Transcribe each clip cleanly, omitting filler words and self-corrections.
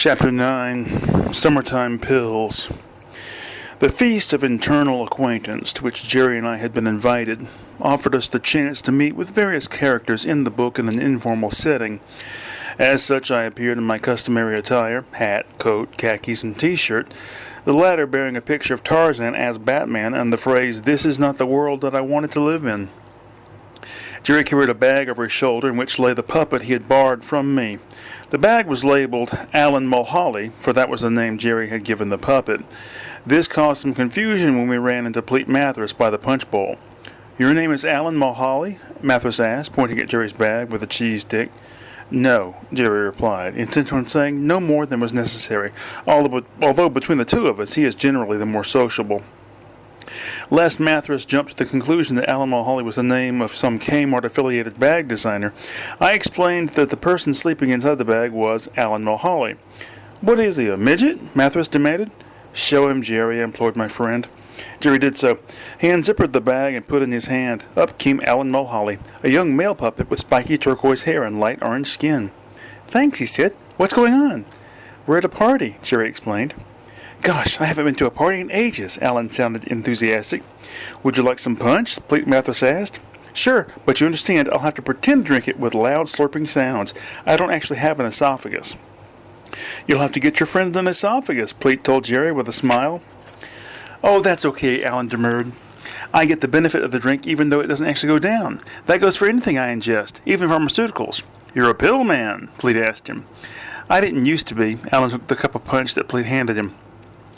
Chapter 9, Summertime Pills. The feast of internal acquaintance to which Jerry and I had been invited offered us the chance to meet with various characters in the book in an informal setting. As such, I appeared in my customary attire, hat, coat, khakis, and t-shirt, the latter bearing a picture of Tarzan as Batman and the phrase, "This is not the world that I wanted to live in." Jerry carried a bag over his shoulder in which lay the puppet he had borrowed from me. The bag was labeled Alan Mulholly, for that was the name Jerry had given the puppet. This caused some confusion when we ran into Pleat Mathers by the punch bowl. "Your name is Alan Mulholly?" Mathers asked, pointing at Jerry's bag with a cheese stick. "No," Jerry replied, intent on saying no more than was necessary, although between the two of us he is generally the more sociable. Lest Mathers jumped to the conclusion that Alan Mulholly was the name of some Kmart-affiliated bag designer, I explained that the person sleeping inside the bag was Alan Mulholly. "What is he, a midget?" Mathers demanded. "Show him, Jerry," implored my friend. Jerry did so. He unzippered the bag and put in his hand. Up came Alan Mulholly, a young male puppet with spiky turquoise hair and light orange skin. "Thanks," he said. "What's going on?" "We're at a party," Jerry explained. "Gosh, I haven't been to a party in ages," Alan sounded enthusiastic. "Would you like some punch?" Pleat Mathers asked. "Sure, but you understand I'll have to pretend to drink it with loud slurping sounds. I don't actually have an esophagus." "You'll have to get your friend an esophagus," Pleat told Jerry with a smile. "Oh, that's okay," Alan demurred. "I get the benefit of the drink even though it doesn't actually go down. That goes for anything I ingest, even pharmaceuticals." "You're a pill man?" Pleat asked him. "I didn't used to be." Alan took the cup of punch that Pleat handed him.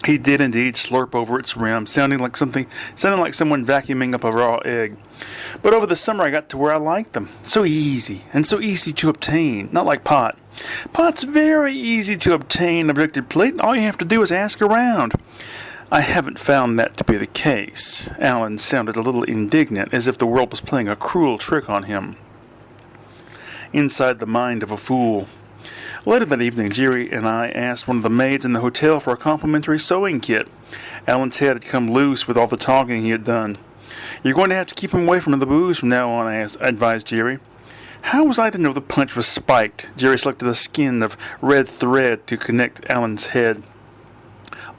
He did indeed slurp over its rim, sounding like someone vacuuming up a raw egg. "But over the summer I got to where I liked them. So easy, and so easy to obtain, not like pot." "Pot's very easy to obtain," objected Pleat. "All you have to do is ask around." "I haven't found that to be the case." Alan sounded a little indignant, as if the world was playing a cruel trick on him. Inside the mind of a fool. Later that evening, Jerry and I asked one of the maids in the hotel for a complimentary sewing kit. Alan's head had come loose with all the talking he had done. "You're going to have to keep him away from the booze from now on," I advised Jerry. "How was I to know the punch was spiked?" Jerry selected a skin of red thread to connect Alan's head.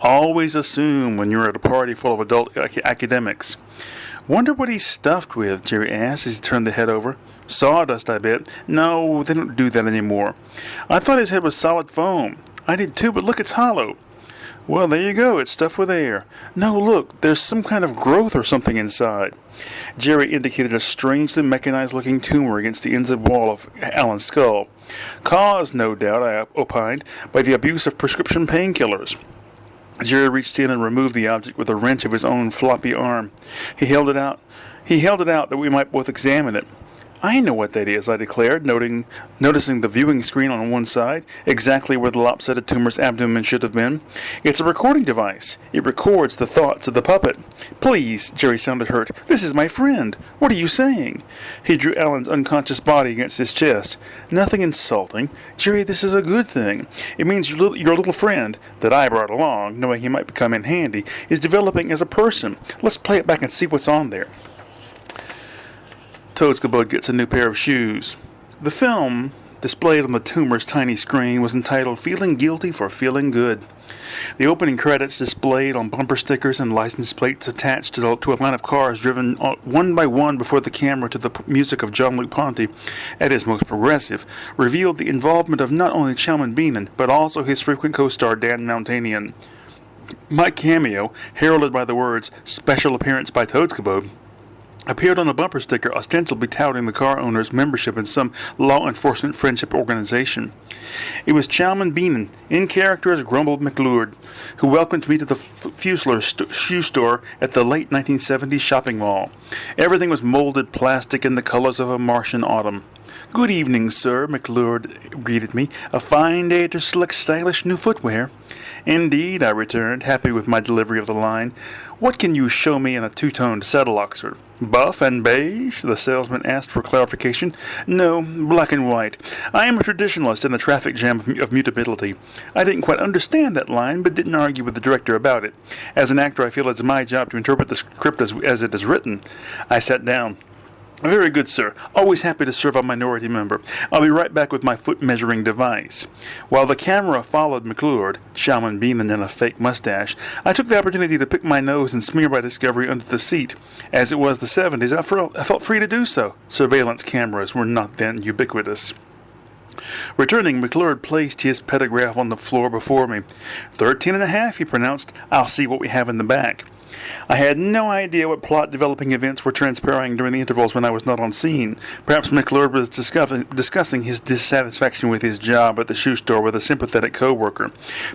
"Always assume when you're at a party full of adult academics." "Wonder what he's stuffed with?" Jerry asked as he turned the head over. "Sawdust, I bet." "No, they don't do that anymore." "I thought his head was solid foam." "I did too, but look, it's hollow." "Well, there you go. It's stuffed with air." "No, look, there's some kind of growth or something inside." Jerry indicated a strangely mechanized-looking tumor against the inside wall of Alan's skull. "Caused, no doubt," I opined, "by the abuse of prescription painkillers." Jerry reached in and removed the object with a wrench of his own floppy arm. He held it out that we might both examine it. "I know what that is," I declared, noticing the viewing screen on one side, exactly where the lopsided tumor's abdomen should have been. "It's a recording device. It records the thoughts of the puppet." "Please," Jerry sounded hurt. "This is my friend. What are you saying?" He drew Alan's unconscious body against his chest. "Nothing insulting. Jerry, this is a good thing. It means your little friend, that I brought along, knowing he might come in handy, is developing as a person. Let's play it back and see what's on there." Toadskabud gets a new pair of shoes. The film, displayed on the tumor's tiny screen, was entitled "Feeling Guilty for Feeling Good." The opening credits, displayed on bumper stickers and license plates attached to a line of cars driven one by one before the camera to the music of Jean-Luc Ponty, at his most progressive, revealed the involvement of not only Chalman Beenan, but also his frequent co-star Dan Mountanian. My cameo, heralded by the words "Special Appearance by Toadskabud," appeared on the bumper sticker, ostensibly touting the car owner's membership in some law enforcement friendship organization. It was Chalman Beenan, in character as Grumble McLeod, who welcomed me to the Fusler shoe store at the late 1970s shopping mall. Everything was molded plastic in the colors of a Martian autumn. "Good evening, sir," McLeod greeted me. "A fine day to select stylish new footwear." "Indeed," I returned, happy with my delivery of the line. "What can you show me in a two-toned saddle Oxford?" "Buff and beige?" the salesman asked for clarification. "No, black and white. I am a traditionalist in the traffic jam of mutability. I didn't quite understand that line, but didn't argue with the director about it. As an actor, I feel it's my job to interpret the script as it is written." I sat down. Very good, sir. Always happy to serve a minority member. I'll be right back with my foot-measuring device. While the camera followed McClure, Shaman beaming in a fake mustache, I took the opportunity to pick my nose and smear my discovery under the seat. As it was the 70s, I felt free to do so. Surveillance cameras were not then ubiquitous. Returning, McClure placed his petagraph on the floor before me. 13.5, he pronounced. I'll see what we have in the back. I had no idea what plot-developing events were transpiring during the intervals when I was not on scene. Perhaps McClure was discussing his dissatisfaction with his job at the shoe store with a sympathetic co-worker.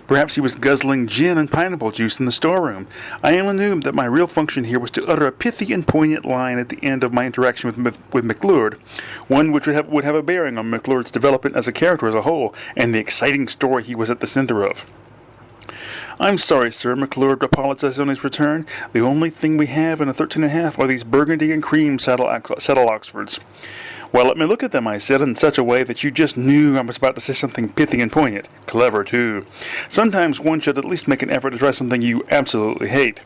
Perhaps he was guzzling gin and pineapple juice in the storeroom. I only knew that my real function here was to utter a pithy and poignant line at the end of my interaction with McClure, one which would have a bearing on McClure's development as a character as a whole, and the exciting story he was at the center of. I'm sorry, sir, McClure apologized on his return. The only thing we have in a 13.5 are these burgundy and cream saddle Oxfords. Well, let me look at them, I said, in such a way that you just knew I was about to say something pithy and poignant. Clever, too. Sometimes one should at least make an effort to try something you absolutely hate.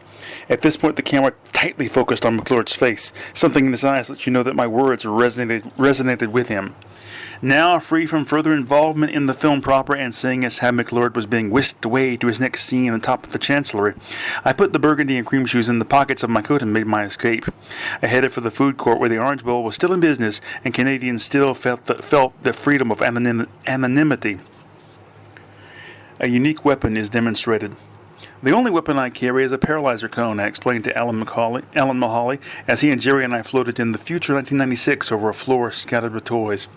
At this point, the camera tightly focused on McClure's face. Something in his eyes let you know that my words resonated with him. Now, free from further involvement in the film proper and seeing as how McClure was being whisked away to his next scene on top of the chancellery, I put the burgundy and cream shoes in the pockets of my coat and made my escape. I headed for the food court where the Orange Bowl was still in business and Canadians still felt the freedom of anonymity. A unique weapon is demonstrated. The only weapon I carry is a paralyzer cone, I explained to Alan Mulholly, as he and Jerry and I floated in the future 1996 over a floor scattered with toys.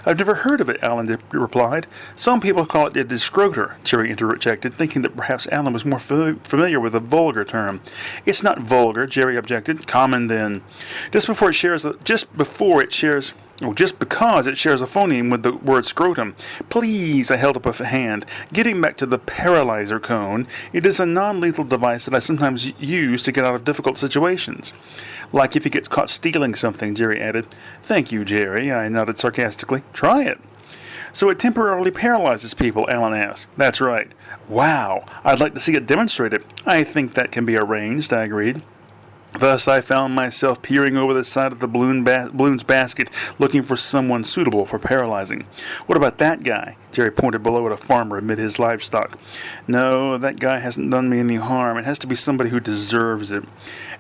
I've never heard of it, Alan replied. Some people call it a discroter, Jerry interjected, thinking that perhaps Alan was more familiar with a vulgar term. It's not vulgar, Jerry objected. Common, then. Just because it shares a phoneme with the word scrotum. Please, I held up a hand. Getting back to the paralyzer cone, it is a non-lethal device that I sometimes use to get out of difficult situations. Like if he gets caught stealing something, Jerry added. Thank you, Jerry, I nodded sarcastically. Try it. So it temporarily paralyzes people, Alan asked. That's right. Wow, I'd like to see it demonstrated. I think that can be arranged, I agreed. Thus, I found myself peering over the side of the balloon's basket, looking for someone suitable for paralyzing. What about that guy? Jerry pointed below at a farmer amid his livestock. No, that guy hasn't done me any harm. It has to be somebody who deserves it.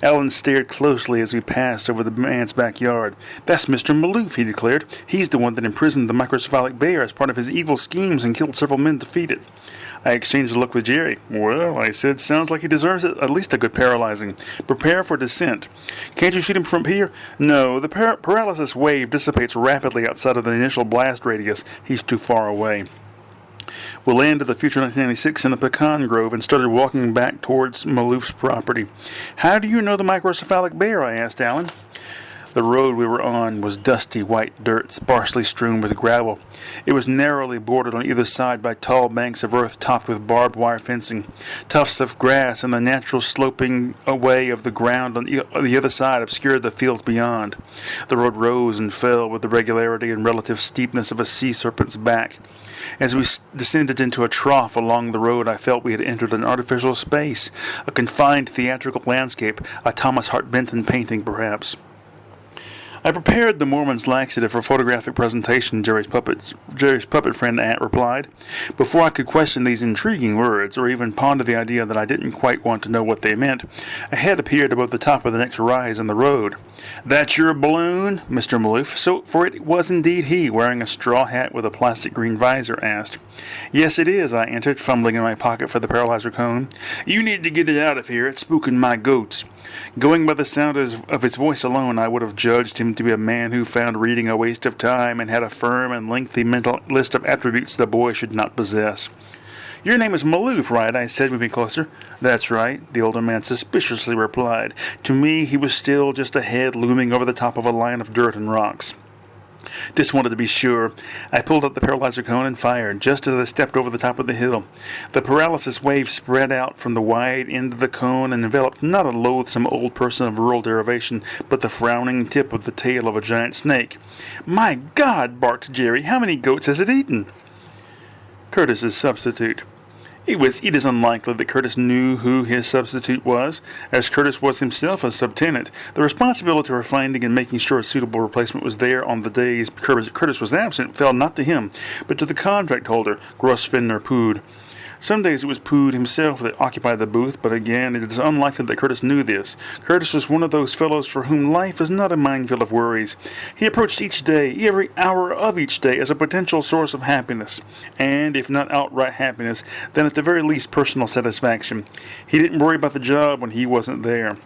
Alan stared closely as we passed over the man's backyard. That's Mr. Maloof, he declared. He's the one that imprisoned the microcephalic bear as part of his evil schemes and killed several men to feed it. I exchanged a look with Jerry. Well, I said, sounds like he deserves at least a good paralyzing. Prepare for descent. Can't you shoot him from here? No, the paralysis wave dissipates rapidly outside of the initial blast radius. He's too far away. We landed the future 1996 in a pecan grove and started walking back towards Maloof's property. How do you know the microcephalic bear? I asked Alan. The road we were on was dusty white dirt, sparsely strewn with gravel. It was narrowly bordered on either side by tall banks of earth topped with barbed wire fencing. Tufts of grass and the natural sloping away of the ground on the other side obscured the fields beyond. The road rose and fell with the regularity and relative steepness of a sea serpent's back. As we descended into a trough along the road, I felt we had entered an artificial space, a confined theatrical landscape, a Thomas Hart Benton painting, perhaps. I prepared the Mormon's laxative for photographic presentation, Jerry's puppet friend Aunt replied. Before I could question these intriguing words, or even ponder the idea that I didn't quite want to know what they meant, a head appeared above the top of the next rise in the road. That's your balloon, Mr. Maloof? For it was indeed he, wearing a straw hat with a plastic green visor, asked. Yes, it is, I answered, fumbling in my pocket for the paralyzer cone. You need to get it out of here. It's spooking my goats. Going by the sound of his voice alone, I would have judged him to be a man who found reading a waste of time and had a firm and lengthy mental list of attributes the boy should not possess. Your name is Maloof, right? I said, moving closer. That's right, the older man suspiciously replied. To me, he was still just a head looming over the top of a line of dirt and rocks. Just wanted to be sure. I pulled up the paralyzer cone and fired, just as I stepped over the top of the hill. The paralysis wave spread out from the wide end of the cone and enveloped not a loathsome old person of rural derivation, but the frowning tip of the tail of a giant snake. My God, barked Jerry, how many goats has it eaten? Curtis's substitute. It is unlikely that Curtis knew who his substitute was, as Curtis was himself a subtenant. The responsibility for finding and making sure a suitable replacement was there on the days Curtis was absent fell not to him, but to the contract holder, Grosvenor Pood. Some days it was Pood himself that occupied the booth, but again, it is unlikely that Curtis knew this. Curtis was one of those fellows for whom life is not a minefield of worries. He approached each day, every hour of each day, as a potential source of happiness, and if not outright happiness, then at the very least personal satisfaction. He didn't worry about the job when he wasn't there.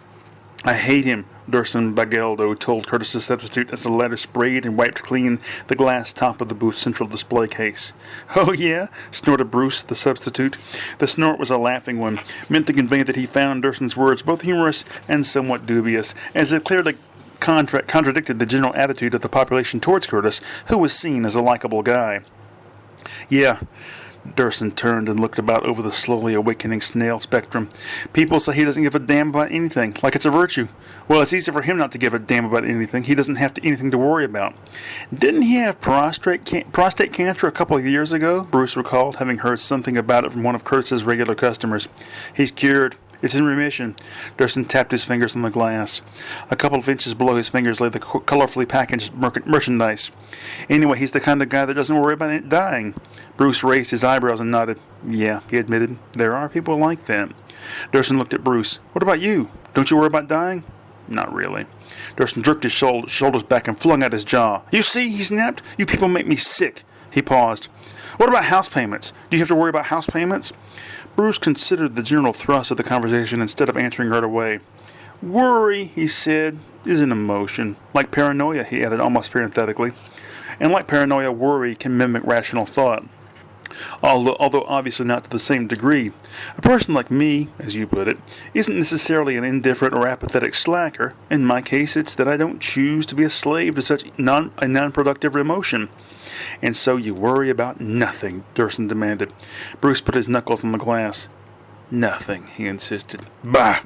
"I hate him," Durson Bageldo told Curtis's substitute as the latter sprayed and wiped clean the glass top of the booth's central display case. "Oh, yeah?" snorted Bruce, the substitute. The snort was a laughing one, meant to convey that he found Durson's words both humorous and somewhat dubious, as it clearly contradicted the general attitude of the population towards Curtis, who was seen as a likable guy. "Yeah." Durson turned and looked about over the slowly awakening snail spectrum. "People say he doesn't give a damn about anything, like it's a virtue. Well, it's easy for him not to give a damn about anything. He doesn't have anything to worry about." "Didn't he have prostate cancer a couple of years ago?" Bruce recalled, having heard something about it from one of Curtis's regular customers. "He's cured. It's in remission." Durson tapped his fingers on the glass. A couple of inches below his fingers lay the colorfully packaged merchandise. "Anyway, he's the kind of guy that doesn't worry about it dying." Bruce raised his eyebrows and nodded. "Yeah," he admitted. "There are people like that." Durson looked at Bruce. "What about you? Don't you worry about dying?" "Not really." Durson jerked his shoulders back and flung out his jaw. "You see," he snapped. "You people make me sick." He paused. "What about house payments? Do you have to worry about house payments?" Bruce considered the general thrust of the conversation instead of answering right away. "Worry," he said, "is an emotion. Like paranoia," he added almost parenthetically. And like paranoia, worry can mimic rational thought, although obviously not to the same degree. A person like me, as you put it, isn't necessarily an indifferent or apathetic slacker. In my case, it's that I don't choose to be a slave to such a non-productive emotion. "And so you worry about nothing?" Durson demanded. Bruce put his knuckles on the glass. "Nothing," he insisted. "Bah!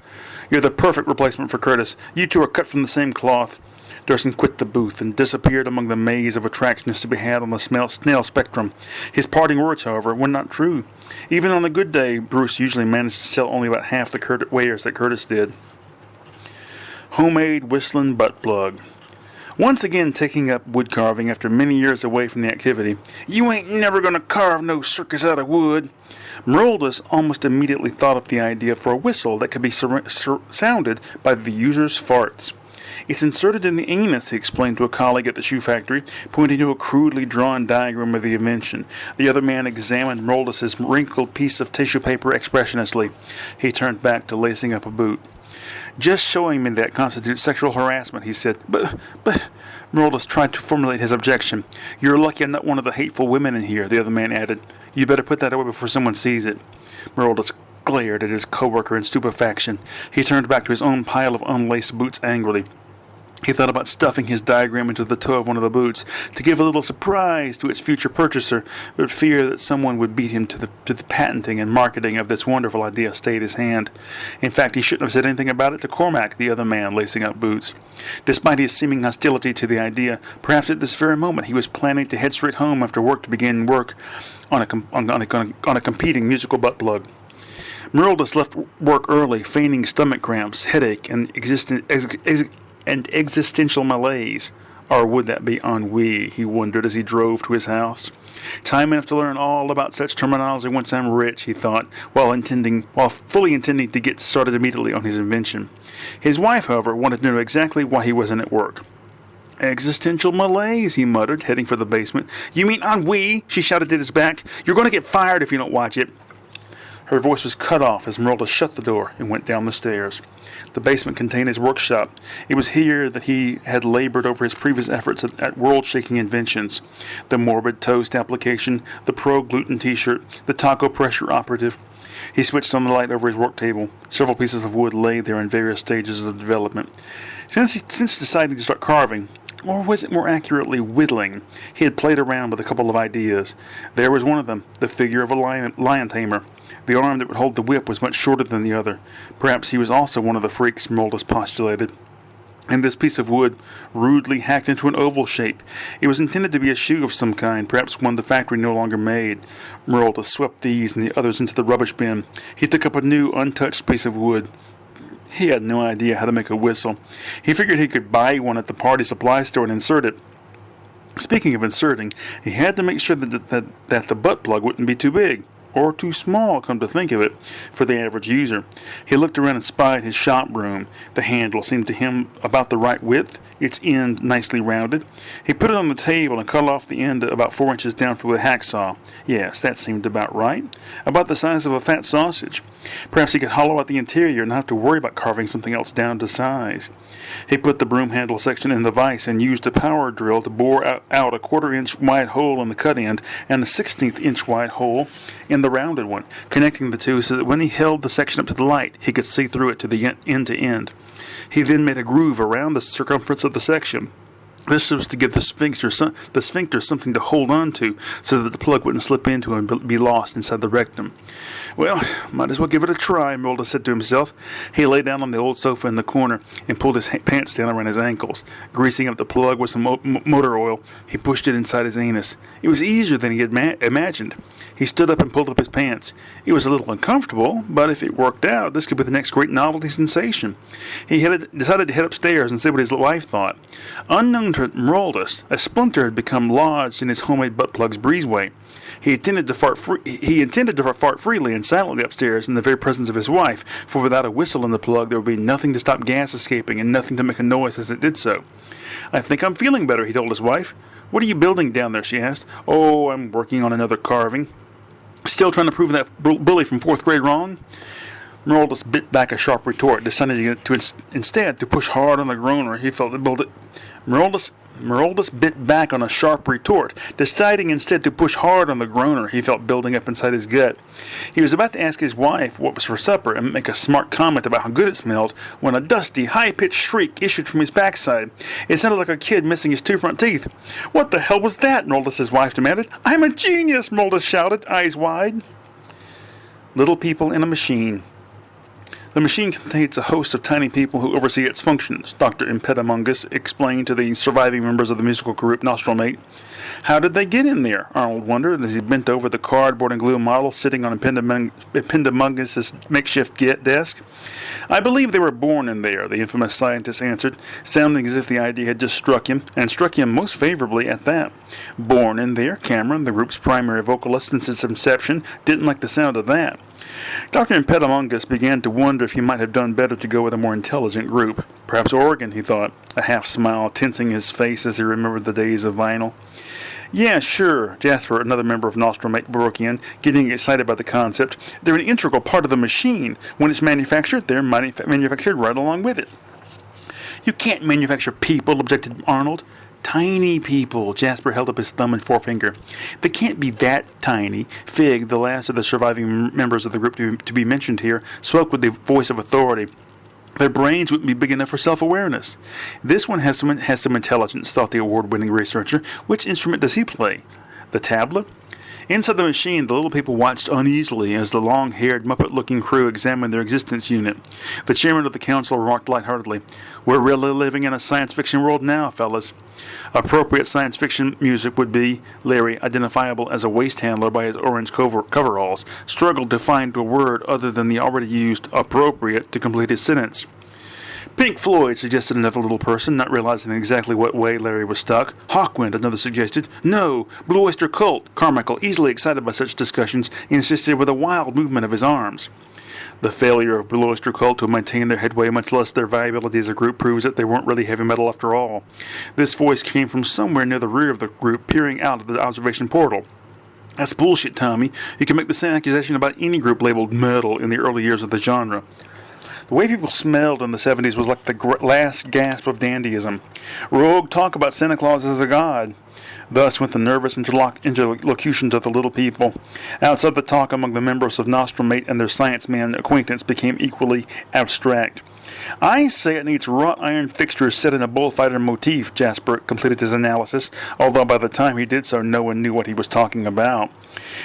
You're the perfect replacement for Curtis. You two are cut from the same cloth." Durson quit the booth and disappeared among the maze of attractions to be had on the snail spectrum. His parting words, however, were not true. Even on a good day, Bruce usually managed to sell only about half the wares that Curtis did. Homemade whistling butt plug. Once again taking up wood carving after many years away from the activity. "You ain't never gonna carve no circus out of wood." Meroldus almost immediately thought up the idea for a whistle that could be sounded by the user's farts. "It's inserted in the anus," he explained to a colleague at the shoe factory, pointing to a crudely drawn diagram of the invention. The other man examined Meroldus's wrinkled piece of tissue paper expressionlessly. He turned back to lacing up a boot. "Just showing me that constitutes sexual harassment," he said. But, Meroldus tried to formulate his objection. "You're lucky I'm not one of the hateful women in here," the other man added. "You better put that away before someone sees it." Meroldus glared at his co-worker in stupefaction. He turned back to his own pile of unlaced boots angrily. He thought about stuffing his diagram into the toe of one of the boots to give a little surprise to its future purchaser, but fear that someone would beat him to the patenting and marketing of this wonderful idea stayed his hand. In fact, he shouldn't have said anything about it to Cormac, the other man lacing up boots. Despite his seeming hostility to the idea, perhaps at this very moment he was planning to head straight home after work to begin work on a competing musical butt plug. Meroldus left work early, feigning stomach cramps, headache, and existential malaise. Or would that be ennui, he wondered as he drove to his house. Time enough to learn all about such terminology once I'm rich, he thought, while fully intending to get started immediately on his invention. His wife, however, wanted to know exactly why he wasn't at work. "Existential malaise," he muttered, heading for the basement. "You mean ennui?" she shouted at his back. "You're going to get fired if you don't watch it." Her voice was cut off as Meroldus shut the door and went down the stairs. The basement contained his workshop. It was here that he had labored over his previous efforts at world-shaking inventions. The morbid toast application, the pro-gluten t-shirt, the taco pressure operative. He switched on the light over his work table. Several pieces of wood lay there in various stages of development. Since deciding to start carving, or was it more accurately whittling, he had played around with a couple of ideas. There was one of them, the figure of a lion tamer. The arm that would hold the whip was much shorter than the other. Perhaps he was also one of the freaks, Meroldus postulated. and this piece of wood rudely hacked into an oval shape. It was intended to be a shoe of some kind, perhaps one the factory no longer made. Merle swept these and the others into the rubbish bin. He took up a new, untouched piece of wood. He had no idea how to make a whistle. He figured he could buy one at the party supply store and insert it. Speaking of inserting, he had to make sure that the butt plug wouldn't be too big. Or too small, come to think of it, for the average user. He looked around and spied his shop broom. The handle seemed to him about the right width, its end nicely rounded. He put it on the table and cut off the end about 4 inches down with a hacksaw. Yes, that seemed about right. About the size of a fat sausage. Perhaps he could hollow out the interior and not have to worry about carving something else down to size. He put the broom handle section in the vise and used a power drill to bore out a 1/4-inch wide hole in the cut end and a 1/16 inch wide hole in the rounded one, connecting the two so that when he held the section up to the light, he could see through it to the end to end. He then made a groove around the circumference of the section. This was to give the sphincter something to hold on to so that the plug wouldn't slip into and be lost inside the rectum. Well, might as well give it a try, Mulder said to himself. He lay down on the old sofa in the corner and pulled his pants down around his ankles. Greasing up the plug with some motor oil, he pushed it inside his anus. It was easier than he had imagined. He stood up and pulled up his pants. It was a little uncomfortable, but if it worked out, this could be the next great novelty sensation. He decided to head upstairs and see what his wife thought. Unknown to Meroldus, a splinter had become lodged in his homemade butt plug's breezeway. He intended to fart freely and silently upstairs in the very presence of his wife, for without a whistle in the plug there would be nothing to stop gas escaping and nothing to make a noise as it did so. "I think I'm feeling better," he told his wife. "What are you building down there?" she asked. "Oh, I'm working on another carving." "Still trying to prove that bully from 4th grade wrong?" Meroldus bit back a sharp retort, deciding instead to push hard on the groaner. He felt it. Meroldus bit back on a sharp retort, deciding instead to push hard on the groaner he felt building up inside his gut. He was about to ask his wife what was for supper and make a smart comment about how good it smelled when a dusty, high-pitched shriek issued from his backside. It sounded like a kid missing his 2 front teeth. "What the hell was that?" Meroldus' wife demanded. "I'm a genius!" Meroldus shouted, eyes wide. Little people in a machine. The machine contains a host of tiny people who oversee its functions, Dr. Impedimungus explained to the surviving members of the musical group Nostromat. "How did they get in there?" Arnold wondered as he bent over the cardboard and glue model sitting on Impedimungus' makeshift desk. "I believe they were born in there," the infamous scientist answered, sounding as if the idea had just struck him, and struck him most favorably at that. Born in there? Cameron, the group's primary vocalist since its inception, didn't like the sound of that. Dr. Impedimungus began to wonder if he might have done better to go with a more intelligent group. Perhaps Oregon, he thought, a half-smile tensing his face as he remembered the days of vinyl. "Yeah, sure," Jasper, another member of Nostromat, broke in, getting excited by the concept. "They're an integral part of the machine. When it's manufactured, they're manufactured right along with it." "You can't manufacture people," objected Arnold. "Tiny people." Jasper held up his thumb and forefinger. "They can't be that tiny." Fig, the last of the surviving members of the group to be mentioned here, spoke with the voice of authority. "Their brains wouldn't be big enough for self-awareness." "This one has some intelligence," thought the award-winning researcher. "Which instrument does he play?" "The tabla?" Inside the machine, the little people watched uneasily as the long-haired, Muppet-looking crew examined their existence unit. The chairman of the council remarked lightheartedly, "We're really living in a science-fiction world now, fellas." Appropriate science fiction music would be. Larry, identifiable as a waste handler by his orange coveralls, struggled to find a word other than the already used appropriate to complete his sentence. "Pink Floyd," suggested another little person, not realizing exactly what way Larry was stuck. "Hawkwind," another suggested. "No, Blue Oyster Cult." Carmichael, easily excited by such discussions, insisted with a wild movement of his arms. The failure of Blue Oyster Cult to maintain their headway, much less their viability as a group, proves that they weren't really heavy metal after all. This voice came from somewhere near the rear of the group, peering out of the observation portal. "That's bullshit, Tommy. You can make the same accusation about any group labeled metal in the early years of the genre." The way people smelled in the 70s was like the last gasp of dandyism. Rogue talk about Santa Claus as a god. Thus went the nervous interlocutions of the little people. Outside the talk among the members of Nostromat and their science man acquaintance became equally abstract. "I say it needs wrought iron fixtures set in a bullfighter motif," Jasper completed his analysis, although by the time he did so no one knew what he was talking about.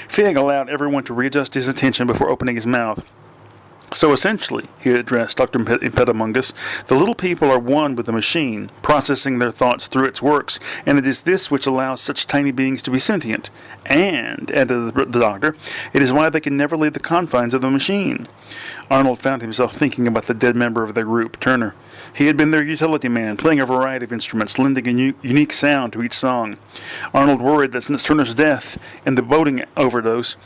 Fig allowed everyone to readjust his attention before opening his mouth. So essentially, he addressed Dr. Impedimungus, the little people are one with the machine, processing their thoughts through its works, and it is this which allows such tiny beings to be sentient. And, added the doctor, it is why they can never leave the confines of the machine. Arnold found himself thinking about the dead member of their group, Turner. He had been their utility man, playing a variety of instruments, lending a unique sound to each song. Arnold worried that since Turner's death and the boating overdose,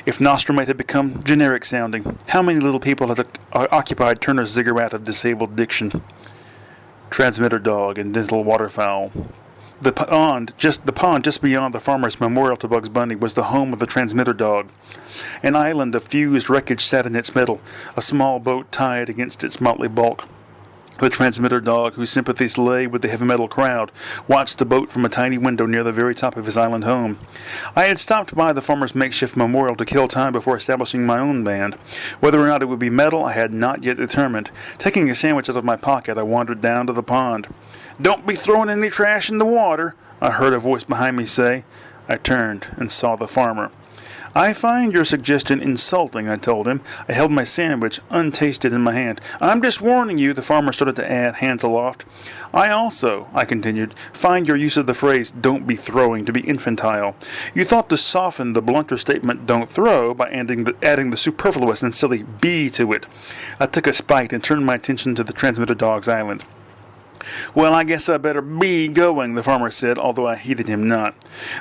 if Nostrumate had become generic sounding, how many little people had occupied Turner's ziggurat of disabled diction? Transmitter dog and dental waterfowl. The pond just beyond the farmer's memorial to Bugs Bunny was the home of the transmitter dog. An island of fused wreckage sat in its middle, a small boat tied against its motley bulk. The transmitter dog, whose sympathies lay with the heavy metal crowd, watched the boat from a tiny window near the very top of his island home. I had stopped by the farmer's makeshift memorial to kill time before establishing my own band. Whether or not it would be metal, I had not yet determined. Taking a sandwich out of my pocket, I wandered down to the pond. "Don't be throwing any trash in the water," I heard a voice behind me say. I turned and saw the farmer. "I find your suggestion insulting," I told him. I held my sandwich, untasted, in my hand. "I'm just warning you," the farmer started to add, hands aloft. "I also," I continued, "find your use of the phrase 'don't be throwing' to be infantile. You thought to soften the blunter statement 'don't throw' by adding the superfluous and silly 'be' to it." I took a spite and turned my attention to the transmitter dog's island. "Well, I guess I better be going," the farmer said, although I heeded him not.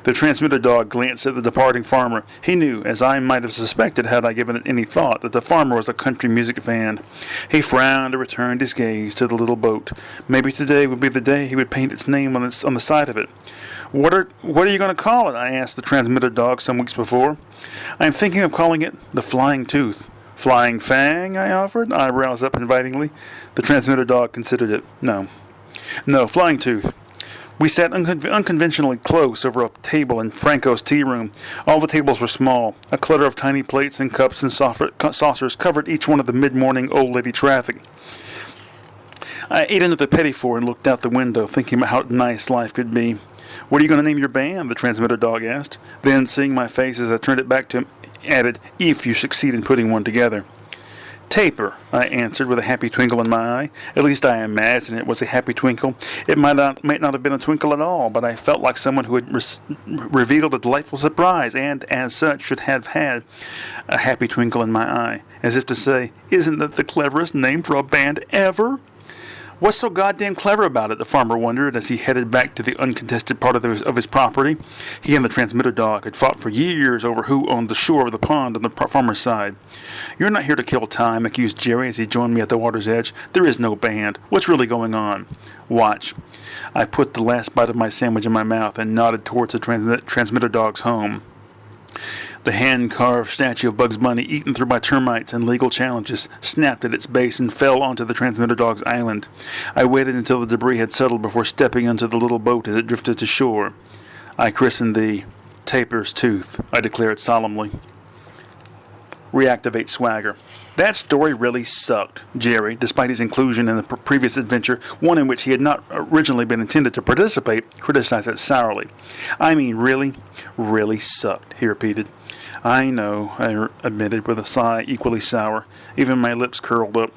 The transmitter dog glanced at the departing farmer. He knew, as I might have suspected had I given it any thought, that the farmer was a country music fan. He frowned and returned his gaze to the little boat. Maybe today would be the day he would paint its name on the side of it. What are you going to call it?" I asked the transmitter dog some weeks before. "I am thinking of calling it the Flying Tooth." "Flying Fang?" I offered, eyebrows up invitingly. The transmitter dog considered it. No, Flying Tooth. We sat unconventionally close over a table in Franco's tea room. All the tables were small. A clutter of tiny plates and cups and saucers covered each one of the mid-morning old lady traffic. I ate another petit four and looked out the window, thinking about how nice life could be. "What are you going to name your band?" the transmitter dog asked. Then, seeing my face as I turned it back to him, added, "if you succeed in putting one together." "Taper," I answered with a happy twinkle in my eye. At least I imagine it was a happy twinkle. It might not have been a twinkle at all, but I felt like someone who had revealed a delightful surprise, and as such should have had a happy twinkle in my eye, as if to say, "Isn't that the cleverest name for a band ever?" "What's so goddamn clever about it?" the farmer wondered as he headed back to the uncontested part of his property. He and the transmitter dog had fought for years over who owned the shore of the pond on the farmer's side. "You're not here to kill time," accused Jerry as he joined me at the water's edge. "There is no band. What's really going on?" "Watch." I put the last bite of my sandwich in my mouth and nodded towards the transmitter dog's home. The hand-carved statue of Bugs Bunny, eaten through by termites and legal challenges, snapped at its base and fell onto the transmitter dog's island. I waited until the debris had settled before stepping into the little boat as it drifted to shore. I christened the Taper's Tooth, I declared solemnly. Reactivate swagger. "That story really sucked," Jerry, despite his inclusion in the previous adventure, one in which he had not originally been intended to participate, criticized it sourly. "I mean, really, really sucked," he repeated. "I know," I admitted with a sigh equally sour. Even my lips curled up.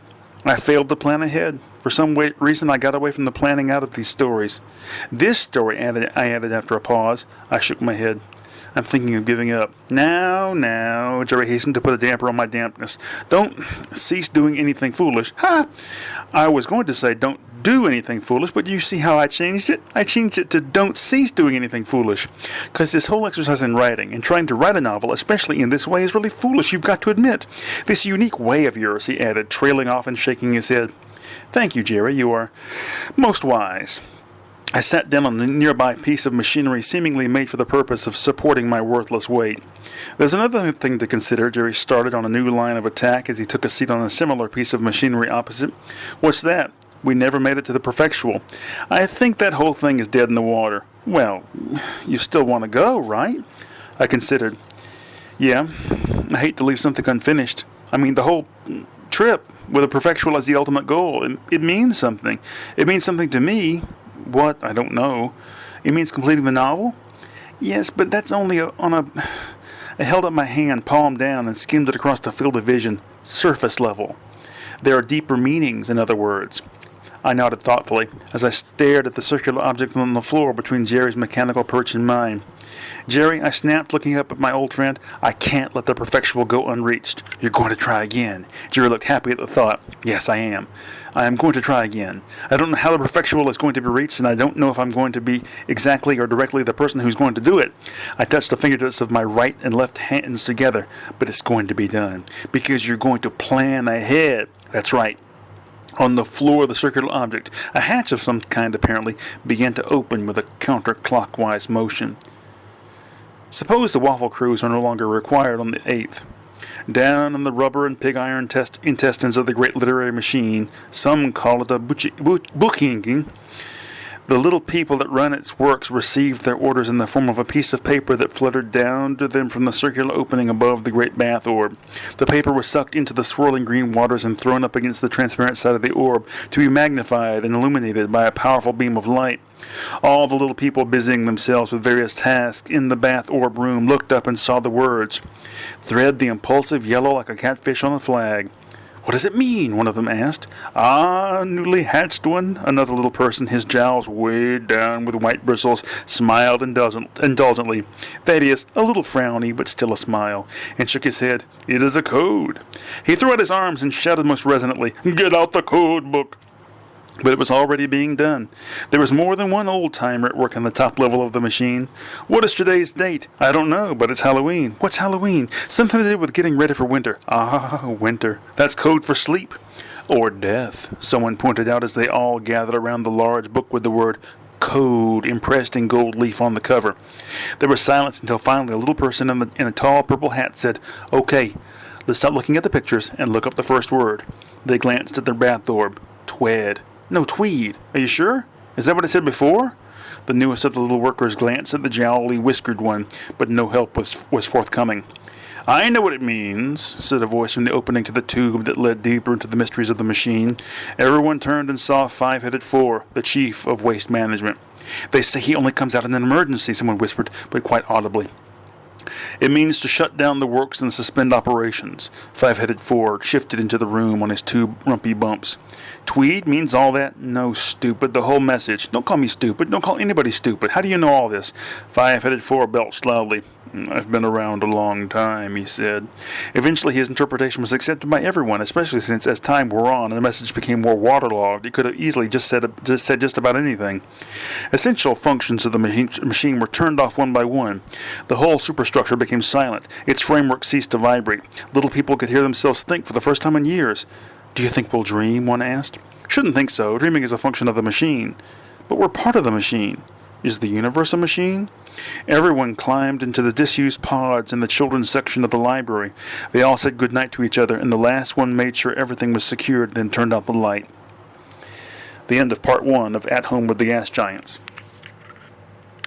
"I failed to plan ahead. For some reason I got away from the planning out of these stories. This story," I added after a pause. I shook my head. "I'm thinking of giving up." Now, Jerry hastened to put a damper on my dampness. "Don't cease doing anything foolish." "Ha! I was going to say don't do anything foolish, but you see how I changed it? I changed it to don't cease doing anything foolish. Because this whole exercise in writing, and trying to write a novel, especially in this way, is really foolish, you've got to admit. This unique way of yours," he added, trailing off and shaking his head. "Thank you, Jerry, you are most wise." I sat down on a nearby piece of machinery seemingly made for the purpose of supporting my worthless weight. "There's another thing to consider," Jerry started on a new line of attack as he took a seat on a similar piece of machinery opposite. "What's that?" "We never made it to the perfectual." "I think that whole thing is dead in the water." "Well, you still want to go, right?" I considered. "Yeah, I hate to leave something unfinished. I mean, the whole trip, with a perfectual as the ultimate goal, it means something. It means something to me. What? I don't know. It means completing the novel?" "Yes, but that's only on a... I held up my hand, palm down, and skimmed it across the field of vision. Surface level. There are deeper meanings, in other words. I nodded thoughtfully as I stared at the circular object on the floor between Jerry's mechanical perch and mine. Jerry, I snapped, looking up at my old friend, I can't let the perfectual go unreached. You're going to try again. Jerry looked happy at the thought. Yes, I am. I am going to try again. I don't know how the perfectual is going to be reached, and I don't know if I'm going to be exactly or directly the person who's going to do it. I touched the fingertips of my right and left hands together, but it's going to be done. Because you're going to plan ahead. That's right. On the floor of the circular object, a hatch of some kind apparently began to open with a counterclockwise motion. Suppose the waffle crews are no longer required on the 8th. Down in the rubber and pig iron intestines of the great literary machine, some call it a booking. The little people that run its works received their orders in the form of a piece of paper that fluttered down to them from the circular opening above the great bath orb. The paper was sucked into the swirling green waters and thrown up against the transparent side of the orb to be magnified and illuminated by a powerful beam of light. All the little people busying themselves with various tasks in the bath orb room looked up and saw the words, "Thread the impulsive yellow like a catfish on a flag." "What does it mean?" one of them asked. "Ah, newly hatched one," another little person, his jowls weighed down with white bristles, smiled indulgently. Thaddeus, a little frowny, but still a smile, and shook his head. "It is a code." He threw out his arms and shouted most resonantly, "Get out the code book!" But it was already being done. There was more than one old-timer at work on the top level of the machine. "What is today's date?" "I don't know, but it's Halloween." "What's Halloween?" "Something to do with getting ready for winter." "Ah, winter. That's code for sleep." "Or death," someone pointed out as they all gathered around the large book with the word "code" impressed in gold leaf on the cover. There was silence until finally a little person in a tall purple hat said, "Okay, let's stop looking at the pictures and look up the first word." They glanced at their bath orb. "Twed." "No, tweed." "Are you sure? Is that what I said before?" The newest of the little workers glanced at the jowly, whiskered one, but no help was forthcoming. "I know what it means," said a voice from the opening to the tube that led deeper into the mysteries of the machine. Everyone turned and saw Five-Headed Four, the chief of waste management. "They say he only comes out in an emergency," someone whispered, but quite audibly. "It means to shut down the works and suspend operations." Five-Headed Four shifted into the room on his two rumpy bumps. "Tweed means all that?" "No, stupid. The whole message." "Don't call me stupid. Don't call anybody stupid. How do you know all this?" Five-Headed Four belched loudly. "I've been around a long time," he said. Eventually his interpretation was accepted by everyone, especially since as time wore on and the message became more waterlogged, it could have easily just said just about anything. Essential functions of the machine were turned off one by one. The whole superstructure became silent. Its framework ceased to vibrate. Little people could hear themselves think for the first time in years. "Do you think we'll dream?" one asked. "Shouldn't think so. Dreaming is a function of the machine." "But we're part of the machine." "Is the universe a machine?" Everyone climbed into the disused pods in the children's section of the library. They all said good night to each other, and the last one made sure everything was secured, then turned out the light. The end of part 1 of At Home with the Gas Giants.